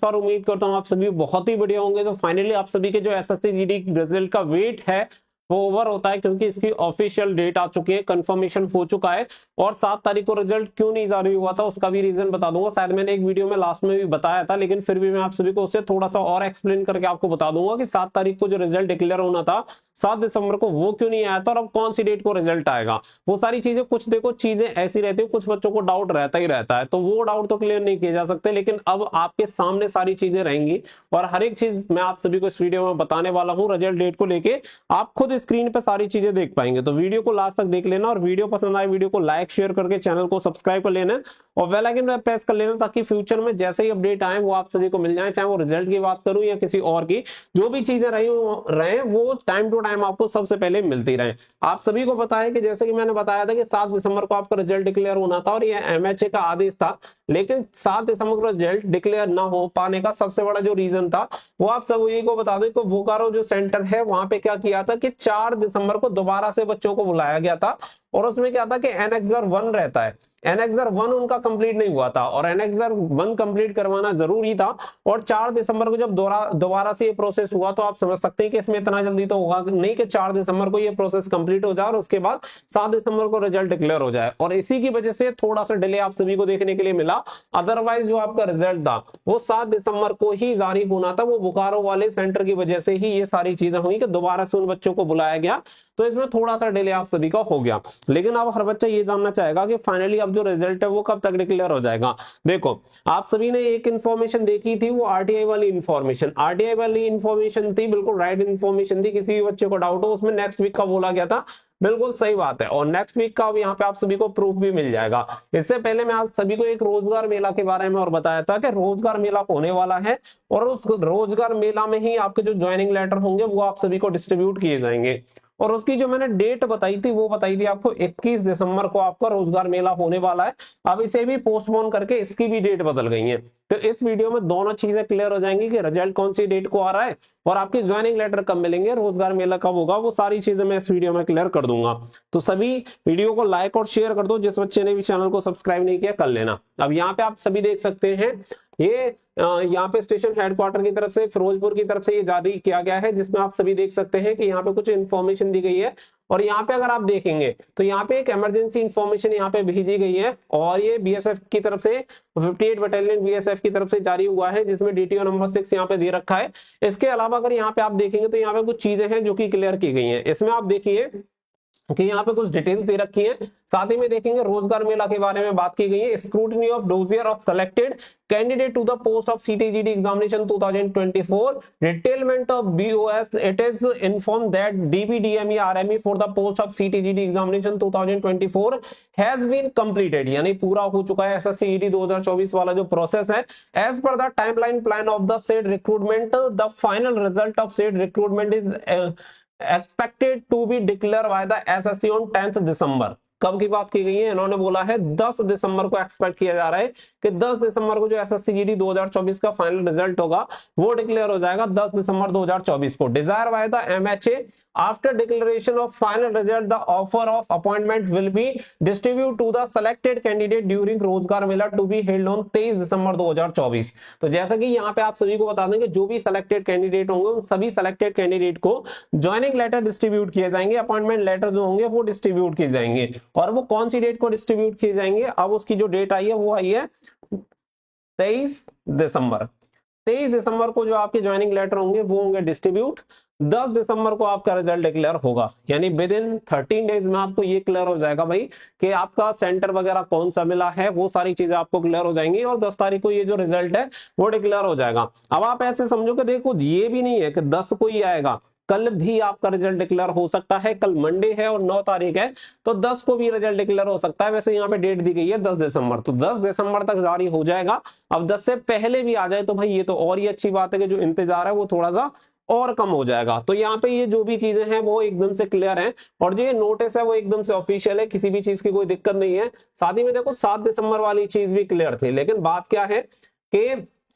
और उम्मीद करता हूँ आप सभी बहुत ही बढ़िया होंगे। तो फाइनली आप सभी के जो एसएससी जीडी रिजल्ट का वेट है वो ओवर होता है, क्योंकि इसकी ऑफिशियल डेट आ चुकी है, कंफर्मेशन हो चुका है। और 7 तारीख को रिजल्ट क्यों नहीं जारी हुआ था उसका भी रीजन बता दूंगा। शायद मैंने एक वीडियो में लास्ट में भी बताया था, लेकिन फिर भी मैं आप सभी को उससे थोड़ा सा और एक्सप्लेन करके आपको बता दूंगा कि 7 तारीख को जो रिजल्ट डिक्लेयर होना था 7 दिसंबर को, वो क्यों नहीं आया था और अब कौन सी डेट को रिजल्ट आएगा। वो सारी चीजें, कुछ देखो चीजें ऐसी रहती है, कुछ बच्चों को डाउट रहता ही रहता है, तो वो डाउट तो क्लियर नहीं किए जा सकते। लेकिन अब आपके सामने सारी चीजें रहेंगी और हर एक चीज मैं आप सभी को इस वीडियो में बताने वाला हूं रिजल्ट डेट को लेके। आप खुद स्क्रीन पे सारी चीजें देख पाएंगे, तो वीडियो को लास्ट तक देख लेना। और वीडियो पसंद आए वीडियो को लाइक शेयर करके चैनल को सब्सक्राइब कर लेना और बेल आइकन प्रेस कर लेना, ताकि फ्यूचर में जैसे ही अपडेट आए वो आप सभी को मिल जाए। चाहे वो रिजल्ट की बात करूं या किसी और की, जो भी चीजें रहे वो टाइम टू टाइम आपको सबसे पहले मिलती रहे। आप सभी को पता है कि जैसे कि मैंने बताया था कि 7 दिसंबर को आपका रिजल्ट डिक्लेयर होना था और ये एमएचए का आदेश था। लेकिन 7 दिसंबर को रिजल्ट डिक्लेयर ना हो पाने का सबसे बड़ा जो रीजन था वो आप सभी को बता दें कि बोकारो जो सेंटर है वहां पे क्या किया था कि 4 दिसंबर को दोबारा से बच्चों को बुलाया गया था। और उसमें क्या था कि एनेक्सर 1 रहता है, एनेक्सर 1 उनका कंप्लीट नहीं हुआ था और एनेक्सर 1 कंप्लीट करवाना जरूरी था। और 4 दिसंबर को जब दोबारा से ये प्रोसेस हुआ, तो आप समझ सकते हैं कि इसमें इतना जल्दी तो होगा नहीं कि 4 दिसंबर को ये प्रोसेस कंप्लीट हो जाए और उसके बाद 7 दिसंबर को रिजल्ट डिक्लेयर हो जाए। और इसी की वजह से थोड़ा सा डिले आप सभी को देखने के लिए मिला। अदरवाइज जो आपका रिजल्ट था वो 7 दिसंबर को ही जारी होना था। वो बोकारो वाले सेंटर की वजह से ही ये सारी चीजें हुई कि दोबारा से उन बच्चों को बुलाया गया, तो इसमें थोड़ा सा डिले आप सभी का हो गया। लेकिन अब हर बच्चा ये जानना चाहेगा कि फाइनली अब जो रिजल्ट है वो कब तक डिक्लेयर हो जाएगा। देखो, आप सभी ने एक इंफॉर्मेशन देखी थी, वो आरटीआई वाली इंफॉर्मेशन, आरटीआई वाली इंफॉर्मेशन थी, बिल्कुल राइट इंफॉर्मेशन थी। किसी भी बच्चे को डाउट हो उसमें नेक्स्ट वीक का बोला गया था, बिल्कुल सही बात है। और नेक्स्ट वीक का यहाँ पे आप सभी को प्रूफ भी मिल जाएगा। इससे पहले मैं आप सभी को एक रोजगार मेला के बारे में और बताया था कि रोजगार मेला होने वाला है और उस रोजगार मेला में ही आपके जो ज्वाइनिंग लेटर होंगे वो आप सभी को डिस्ट्रीब्यूट किए जाएंगे। और उसकी जो मैंने डेट बताई थी वो बताई थी आपको 21 दिसंबर को आपका रोजगार मेला होने वाला है। अब इसे भी पोस्टपोन करके इसकी भी डेट बदल गई है। तो इस वीडियो में दोनों चीजें क्लियर हो जाएंगी कि रिजल्ट कौन सी डेट को आ रहा है और आपकी ज्वाइनिंग लेटर कब मिलेंगे, रोजगार मेला कब होगा, वो सारी चीजें मैं इस वीडियो में क्लियर कर दूंगा। तो सभी वीडियो को लाइक और शेयर कर दो, जिस बच्चे ने भी चैनल को सब्सक्राइब नहीं किया कर लेना। अब यहाँ पे आप सभी देख सकते हैं ये यहाँ पे स्टेशन हेडक्वार्टर की तरफ से फिरोजपुर की तरफ से ये जारी किया गया है, जिसमें आप सभी देख सकते हैं कि यहाँ पे कुछ इन्फॉर्मेशन दी गई है। और यहाँ पे अगर आप देखेंगे तो यहाँ पे एक इमरजेंसी इन्फॉर्मेशन यहाँ पे भेजी गई है और ये बीएसएफ की तरफ से 58 बटालियन बीएसएफ की तरफ से जारी हुआ है, जिसमें डीटीओ नंबर 6 यहाँ पे दे रखा है। इसके अलावा अगर यहाँ पे आप देखेंगे तो यहाँ पे कुछ चीजें हैं जो कि क्लियर की गई हैं। इसमें आप देखिए कि यहाँ पे कुछ डिटेल्स दे रखी है। साथ ही में देखेंगे रोजगार मेला के बारे में बात की गई है। Scrutiny of dossier of selected candidate to the post of CTGD examination 2024 retainment of BOS. It is inform that DPDME RME for the post of CTGD examination 2024 has been completed, यानी पूरा हो चुका है एसएससी जीडी 2024 वाला जो process है। As per the timeline plan of the said recruitment, the final result of said recruitment is expected to be declared by the SSC on 10th December. कब की बात की गई है, इन्होंने बोला है 10 दिसंबर को एक्सपेक्ट किया जा रहा है कि 10 दिसंबर को जो एसएससी जीडी 2024 का फाइनल रिजल्ट होगा वो डिक्लेयर हो जाएगा 10 दिसंबर 2024 को। Desire by the MHA after declaration of final result the offer of appointment will be distribute to the selected candidate during Rozgar Mela to be held on 23 December 2024। तो जैसा कि यहाँ पे आप सभी को बता दें कि जो भी सेलेक्टेड कैंडिडेट होंगे उन सभी सेलेक्टेड कैंडिडेट को ज्वाइनिंग लेटर डिस्ट्रीब्यूट किए जाएंगे, अपॉइंटमेंट लेटर जो होंगे वो डिस्ट्रीब्यूट किए जाएंगे। और वो कौन सी डेट को डिस्ट्रीब्यूट किए जाएंगे, अब उसकी जो डेट आई है वो आई है 23 दिसंबर। 23 दिसंबर को जो आपके ज्वाइनिंग लेटर होंगे वो होंगे डिस्ट्रीब्यूट। 10 दिसंबर को आपका रिजल्ट डिक्लेयर होगा, यानी विद इन 13 डेज में आपको ये क्लियर हो जाएगा भाई कि आपका सेंटर वगैरह कौन सा मिला है, वो सारी चीजें आपको क्लियर हो जाएंगी और 10 तारीख को ये जो रिजल्ट है वो डिक्लेयर हो जाएगा। अब आप ऐसे समझो कि देखो ये भी नहीं है कि 10 को ही आएगा, कल भी आपका रिजल्ट डिक्लेयर हो सकता है। कल मंडे है और 9 तारीख है, तो 10 को भी रिजल्ट डिक्लेयर हो सकता है। वैसे यहाँ पे डेट दी गई है 10 दिसंबर, तो 10 दिसंबर तक जारी हो जाएगा। अब 10 से पहले भी आ जाए तो भाई ये तो और ही अच्छी बात है कि जो इंतजार है वो थोड़ा सा और कम हो जाएगा। तो यहाँ पे ये जो भी चीजें हैं वो एकदम से क्लियर हैं और जो ये नोटिस है वो एकदम से ऑफिशियल है, किसी भी चीज की कोई दिक्कत नहीं है। साथ ही में देखो 7 दिसंबर वाली चीज भी क्लियर थी, लेकिन बात क्या है कि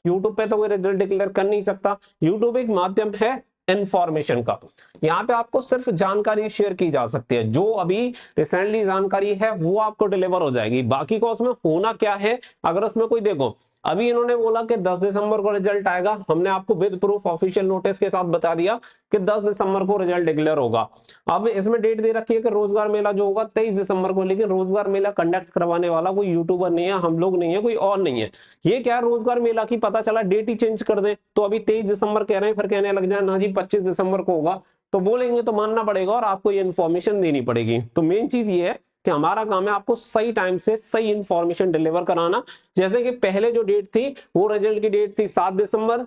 यूट्यूब पे तो कोई रिजल्ट डिक्लेयर कर नहीं सकता। यूट्यूब एक माध्यम है इंफॉर्मेशन का, यहाँ पे आपको सिर्फ जानकारी शेयर की जा सकती है। जो अभी रिसेंटली जानकारी है वो आपको डिलीवर हो जाएगी, बाकी को उसमें होना क्या है, अगर उसमें कोई देखो अभी इन्होंने बोला कि 10 दिसंबर को रिजल्ट आएगा, हमने आपको विद प्रूफ ऑफिशियल नोटिस के साथ बता दिया कि 10 दिसंबर को रिजल्ट डिक्लेयर होगा। अब इसमें डेट दे रखी है कि रोजगार मेला जो होगा 23 दिसंबर को, लेकिन रोजगार मेला कंडक्ट करवाने वाला कोई यूट्यूबर नहीं है, हम लोग नहीं है, कोई और नहीं है। ये क्या है, रोजगार मेला की पता चला डेट ही चेंज कर दे, तो अभी 23 दिसंबर कह रहे हैं, फिर कहने लग जाए ना जी 25 दिसंबर को होगा, तो बोलेंगे तो मानना पड़ेगा और आपको ये इन्फॉर्मेशन देनी पड़ेगी। तो मेन चीज ये है कि हमारा काम है आपको सही टाइम से सही इंफॉर्मेशन डिलीवर कराना। जैसे कि पहले जो डेट थी वो रिजल्ट की डेट थी 7 दिसंबर,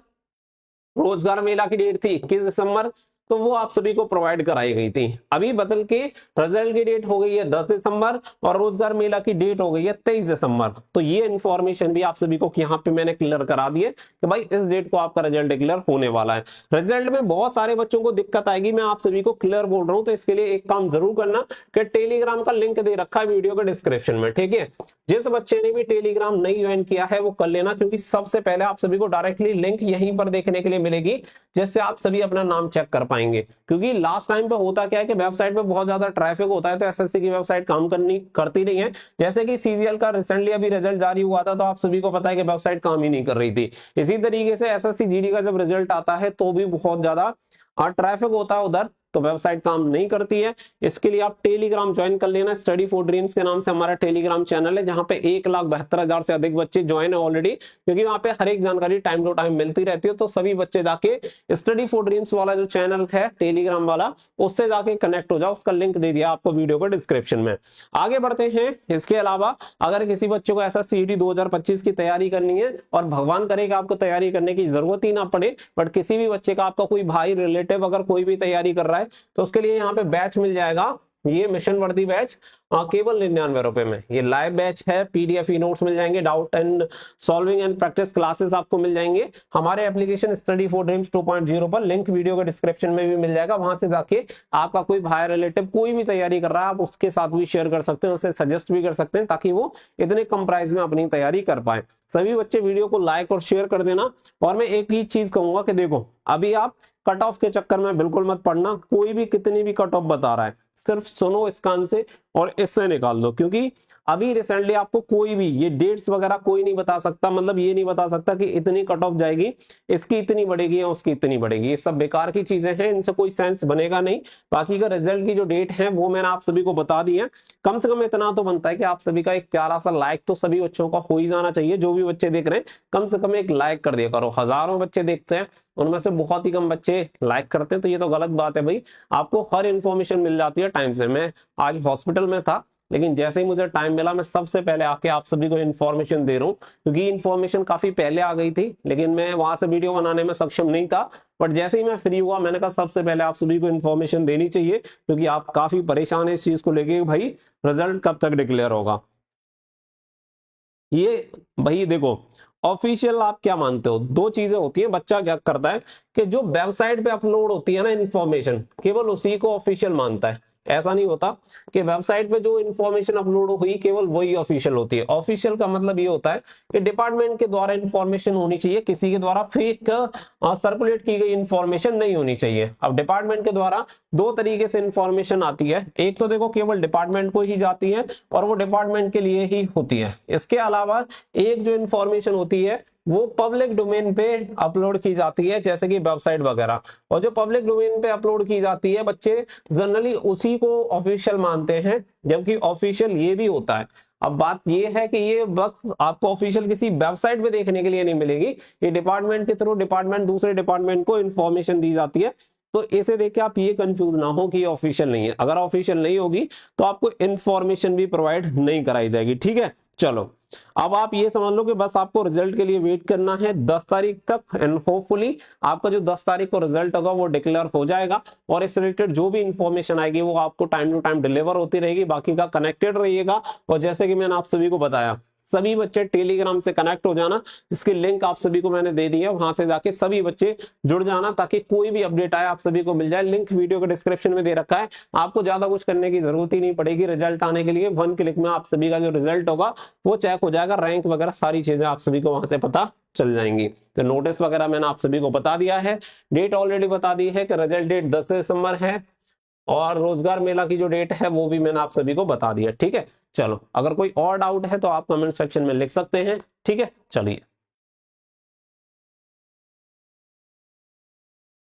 रोजगार मेला की डेट थी 21 दिसंबर, तो वो आप सभी को प्रोवाइड कराई गई थी। अभी बदल के रिजल्ट की डेट हो गई है 10 दिसंबर और रोजगार मेला की डेट हो गई है 23 दिसंबर। तो ये इन्फॉर्मेशन भी आप सभी को यहाँ पे मैंने क्लियर करा दी है कि भाई इस डेट को आपका रिजल्ट डिक्लेयर होने वाला है। रिजल्ट में बहुत सारे बच्चों को दिक्कत आएगी, मैं आप सभी को क्लियर बोल रहा हूं, तो इसके लिए एक काम जरूर करना कि टेलीग्राम का लिंक दे रखा है वीडियो के डिस्क्रिप्शन में, ठीक है। जिस बच्चे ने भी टेलीग्राम नहीं ज्वाइन किया है वो कर लेना, क्योंकि सबसे पहले आप सभी को डायरेक्टली लिंक यहीं पर देखने के लिए मिलेगी, जिससे आप सभी अपना नाम चेक कर पाएंगे। क्योंकि लास्ट टाइम पे होता क्या है कि वेबसाइट पे बहुत ज्यादा ट्रैफिक होता है, तो एसएससी की वेबसाइट काम करती नहीं है। जैसे कि सीजीएल का रिसेंटली अभी रिजल्ट जारी हुआ था, तो आप सभी को पता है कि वेबसाइट काम ही नहीं कर रही थी। इसी तरीके से एसएससी जीडी का जब रिजल्ट आता है तो भी बहुत ज्यादा ट्रैफिक होता है उधर, तो वेबसाइट काम नहीं करती है। इसके लिए आप टेलीग्राम ज्वाइन कर लेना। स्टडी फॉर ड्रीम्स के नाम से हमारा टेलीग्राम चैनल है, जहां पे 1,72,000 से अधिक बच्चे ज्वाइन है ऑलरेडी, क्योंकि वहां पे हर एक जानकारी टाइम टू टाइम मिलती रहती है। तो सभी बच्चे जाके स्टडी फॉर ड्रीम्स वाला जो चैनल है टेलीग्राम वाला, उससे जाके कनेक्ट हो जाओ। उसका लिंक दे दिया आपको वीडियो के डिस्क्रिप्शन में। आगे बढ़ते हैं। इसके अलावा अगर किसी बच्चे को ऐसा सीईटी 2025 की तैयारी करनी है, और भगवान करे कि आपको तैयारी करने की जरूरत ही ना पड़े, बट किसी भी बच्चे का आपका कोई भाई रिलेटिव अगर कोई भी तैयारी कर रहा है, तो उसके लिए यहाँ पे बैच मिल जाएगा, ये मिशन वर्दी बैच केवल 99 रुपए में। ये लाइव बैच है, पीडीएफ ई नोट्स मिल जाएंगे, doubt and solving and practice classes आपको मिल जाएंगे हमारे एप्लीकेशन स्टडी फॉर ड्रीम्स 2.0 पर। लिंक वीडियो के डिस्क्रिप्शन में भी मिल जाएगा, वहां से जाके आपका कोई भाई रिलेटिव कोई भी तैयारी कर रहा है, आप उसके साथ भी शेयर कर सकते हैं, उसे सजेस्ट भी कर सकते हैं, ताकि वो इतने कम प्राइस में अपनी तैयारी कर पाए। सभी बच्चे वीडियो को लाइक और शेयर कर देना। और मैं एक ही चीज कहूंगा कि देखो, अभी आप कट ऑफ के चक्कर में बिल्कुल मत पड़ना। कोई भी कितनी भी कट ऑफ बता रहा है, सिर्फ सुनो इस कान से और इससे निकाल दो, क्योंकि अभी रिसेंटली आपको कोई भी ये डेट्स वगैरह कोई नहीं बता सकता। मतलब ये नहीं बता सकता कि इतनी कट ऑफ जाएगी, इसकी इतनी बढ़ेगी या उसकी इतनी बढ़ेगी। ये सब बेकार की चीजें हैं, इनसे कोई सेंस बनेगा नहीं। बाकी का रिजल्ट की जो डेट है वो मैंने आप सभी को बता दी है। कम से कम इतना तो बनता है कि आप सभी का एक प्यारा सा लाइक तो सभी बच्चों का हो ही जाना चाहिए। जो भी बच्चे देख रहे हैं कम से कम एक लाइक कर दिया करो। हजारों बच्चे देखते हैं, उनमें से बहुत ही कम बच्चे लाइक करते हैं, तो ये तो गलत बात है भाई। आपको हर इंफॉर्मेशन मिल जाती है टाइम से। मैं आज हॉस्पिटल में था, लेकिन जैसे ही मुझे टाइम मिला मैं सबसे पहले आके आप सभी को इन्फॉर्मेशन दे रहा हूँ, क्योंकि इन्फॉर्मेशन काफी पहले आ गई थी, लेकिन मैं वहां से वीडियो बनाने में सक्षम नहीं था। बट जैसे ही मैं फ्री हुआ, मैंने कहा सबसे पहले आप सभी को इन्फॉर्मेशन देनी चाहिए, क्योंकि आप काफी परेशान है इस चीज को लेके, भाई रिजल्ट कब तक डिक्लेयर होगा। ये भाई देखो, ऑफिशियल आप क्या मानते हो, दो चीजें होती है। बच्चा क्या करता है कि जो वेबसाइट पे अपलोड होती है ना इन्फॉर्मेशन, केवल उसी को ऑफिशियल मानता है। ऐसा नहीं होता कि वेबसाइट पे जो इन्फॉर्मेशन अपलोड हुई केवल वही ऑफिशियल होती है। ऑफिशियल का मतलब ये होता है कि डिपार्टमेंट के द्वारा इन्फॉर्मेशन होनी चाहिए, किसी के द्वारा फेक सर्कुलेट की गई इन्फॉर्मेशन नहीं होनी चाहिए। अब डिपार्टमेंट के द्वारा दो तरीके से इन्फॉर्मेशन आती है। एक तो देखो केवल डिपार्टमेंट को ही जाती है और वो डिपार्टमेंट के लिए ही होती है। इसके अलावा एक जो इन्फॉर्मेशन होती है वो पब्लिक डोमेन पे अपलोड की जाती है, जैसे कि वेबसाइट वगैरह। और जो पब्लिक डोमेन पे अपलोड की जाती है, बच्चे जनरली उसी को ऑफिशियल मानते हैं, जबकि ऑफिशियल ये भी होता है। अब बात ये है कि ये बस आपको ऑफिशियल किसी वेबसाइट पे देखने के लिए नहीं मिलेगी, ये डिपार्टमेंट के थ्रू डिपार्टमेंट दूसरे डिपार्टमेंट को इन्फॉर्मेशन दी जाती है। तो इसे देख के आप ये कंफ्यूज ना हो कि ये ऑफिशियल नहीं है। अगर ऑफिशियल नहीं होगी तो आपको इन्फॉर्मेशन भी प्रोवाइड नहीं कराई जाएगी, ठीक है। चलो, अब आप ये समझ लो कि बस आपको रिजल्ट के लिए वेट करना है 10 तारीख तक, एंड होपफुली आपका जो 10 तारीख को रिजल्ट होगा वो डिक्लेयर हो जाएगा। और इस रिलेटेड जो भी इंफॉर्मेशन आएगी वो आपको टाइम टू टाइम डिलीवर होती रहेगी। बाकी का कनेक्टेड रहिएगा। और जैसे कि मैंने आप सभी को बताया, सभी बच्चे टेलीग्राम से कनेक्ट हो जाना, जिसकी लिंक आप सभी को मैंने दे दी है। वहां से जाके सभी बच्चे जुड़ जाना, ताकि कोई भी अपडेट आए आप सभी को मिल जाए। लिंक वीडियो के डिस्क्रिप्शन में दे रखा है। आपको ज्यादा कुछ करने की जरूरत ही नहीं पड़ेगी रिजल्ट आने के लिए। 1 क्लिक में आप सभी का जो रिजल्ट होगा वो चेक हो जाएगा। रैंक वगैरह सारी चीजें आप सभी को वहां से पता चल जाएंगी। तो नोटिस वगैरह मैंने आप सभी को बता दिया है। डेट ऑलरेडी बता दी है कि रिजल्ट डेट 10 दिसंबर है, और रोजगार मेला की जो डेट है वो भी मैंने आप सभी को बता दिया, ठीक है। चलो, अगर कोई और डाउट है तो आप कमेंट सेक्शन में लिख सकते हैं, ठीक है। चलिए।